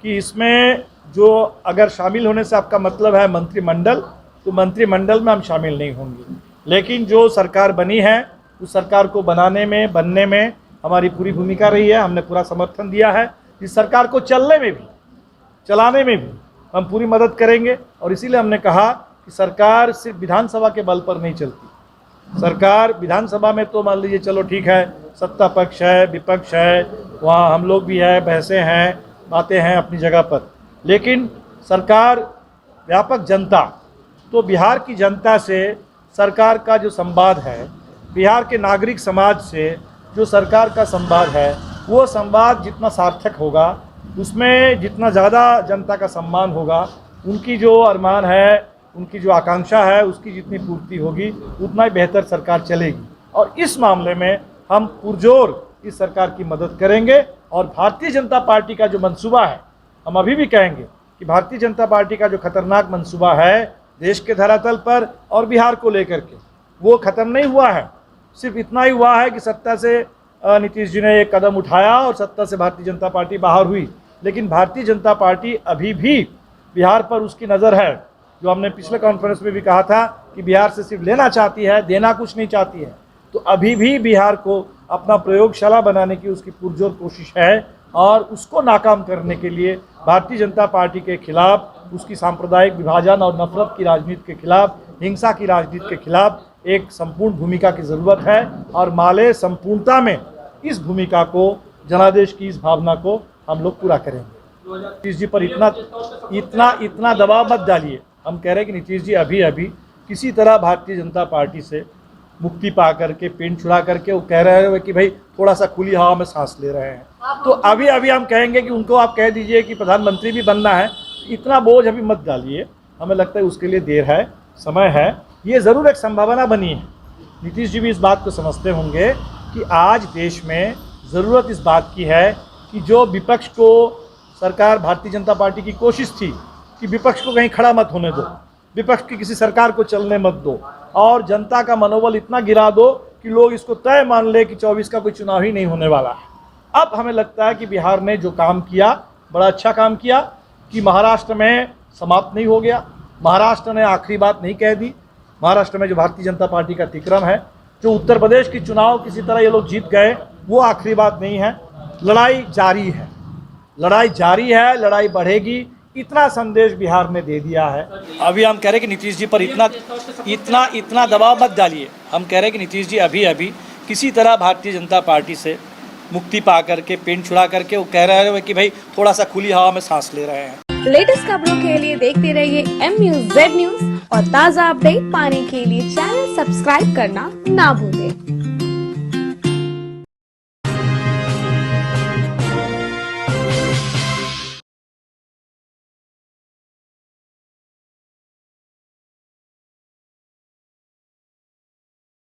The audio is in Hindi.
कि इसमें जो अगर शामिल होने से आपका मतलब है मंत्रिमंडल, तो मंत्रिमंडल में हम शामिल नहीं होंगे। लेकिन जो सरकार बनी है उस सरकार को बनाने में, बनने में हमारी पूरी भूमिका रही है। हमने पूरा समर्थन दिया है। इस सरकार को चलने में भी, चलाने में भी हम पूरी मदद करेंगे। और इसीलिए हमने कहा कि सरकार सिर्फ विधानसभा के बल पर नहीं चलती। सरकार विधानसभा में तो मान लीजिए चलो ठीक है, सत्ता पक्ष है, विपक्ष है, वहाँ हम लोग भी है, बहसें हैं, बातें हैं अपनी जगह पर। लेकिन सरकार व्यापक जनता, तो बिहार की जनता से सरकार का जो संवाद है, बिहार के नागरिक समाज से जो सरकार का संवाद है, वो संवाद जितना सार्थक होगा, उसमें जितना ज़्यादा जनता का सम्मान होगा, उनकी जो अरमान है, उनकी जो आकांक्षा है, उसकी जितनी पूर्ति होगी, उतना ही बेहतर सरकार चलेगी। और इस मामले में हम पुरजोर इस सरकार की मदद करेंगे। और भारतीय जनता पार्टी का जो मंसूबा है, हम अभी भी कहेंगे कि भारतीय जनता पार्टी का जो खतरनाक मंसूबा है देश के धरातल पर और बिहार को लेकर के, वो ख़त्म नहीं हुआ है। सिर्फ इतना ही हुआ है कि सत्ता से नीतीश जी ने एक कदम उठाया और सत्ता से भारतीय जनता पार्टी बाहर हुई। लेकिन भारतीय जनता पार्टी अभी भी बिहार पर उसकी नज़र है। जो हमने पिछले कॉन्फ्रेंस में भी कहा था कि बिहार से सिर्फ लेना चाहती है, देना कुछ नहीं चाहती है। तो अभी भी बिहार को अपना प्रयोगशाला बनाने की उसकी पुरजोर कोशिश है। और उसको नाकाम करने के लिए भारतीय जनता पार्टी के खिलाफ, उसकी सांप्रदायिक विभाजन और नफरत की राजनीति के खिलाफ, हिंसा की राजनीति के खिलाफ एक संपूर्ण भूमिका की ज़रूरत है। और माले संपूर्णता में इस भूमिका को, जनादेश की इस भावना को हम लोग पूरा करेंगे। नीतीश जी पर इतना दबाव मत डालिए। हम कह रहे हैं कि नीतीश जी अभी किसी तरह भारतीय जनता पार्टी से मुक्ति पा करके, पेन छुड़ा करके, वो कह रहे हैं कि भाई थोड़ा सा खुली हवा में सांस ले रहे हैं। तो अभी हम कहेंगे कि उनको आप कह दीजिए कि प्रधानमंत्री भी बनना है। इतना बोझ अभी मत डालिए। हमें लगता है उसके लिए देर है, समय है। ये ज़रूर एक संभावना बनी है। नीतीश जी भी इस बात को समझते होंगे कि आज देश में ज़रूरत इस बात की है कि जो विपक्ष को, सरकार भारतीय जनता पार्टी की कोशिश थी कि विपक्ष को कहीं खड़ा मत होने दो, विपक्ष की किसी सरकार को चलने मत दो, और जनता का मनोबल इतना गिरा दो कि लोग इसको तय मान ले कि 24 का कोई चुनाव ही नहीं होने वाला है। अब हमें लगता है कि बिहार ने जो काम किया, बड़ा अच्छा काम किया कि महाराष्ट्र में समाप्त नहीं हो गया। महाराष्ट्र ने आखिरी बात नहीं कह दी। महाराष्ट्र में जो भारतीय जनता पार्टी का अतिक्रम है, जो उत्तर प्रदेश की चुनाव किसी तरह ये लोग जीत गए, वो आखिरी बात नहीं है। लड़ाई जारी है, लड़ाई जारी है, लड़ाई बढ़ेगी। इतना संदेश बिहार ने दे दिया है। अभी हम कह रहे हैं कि नीतीश जी पर इतना दबाव मत डालिए। हम कह रहे हैं कि नीतीश जी अभी किसी तरह भारतीय जनता पार्टी से मुक्ति पा करके, पेन छुड़ा करके, वो कह रहे हैं कि भाई थोड़ा सा खुली हवा में सांस ले रहे हैं। लेटेस्ट खबरों के लिए देखते रहिए MUZ न्यूज और ताज़ा अपडेट पाने के लिए चैनल सब्सक्राइब करना ना भूलें।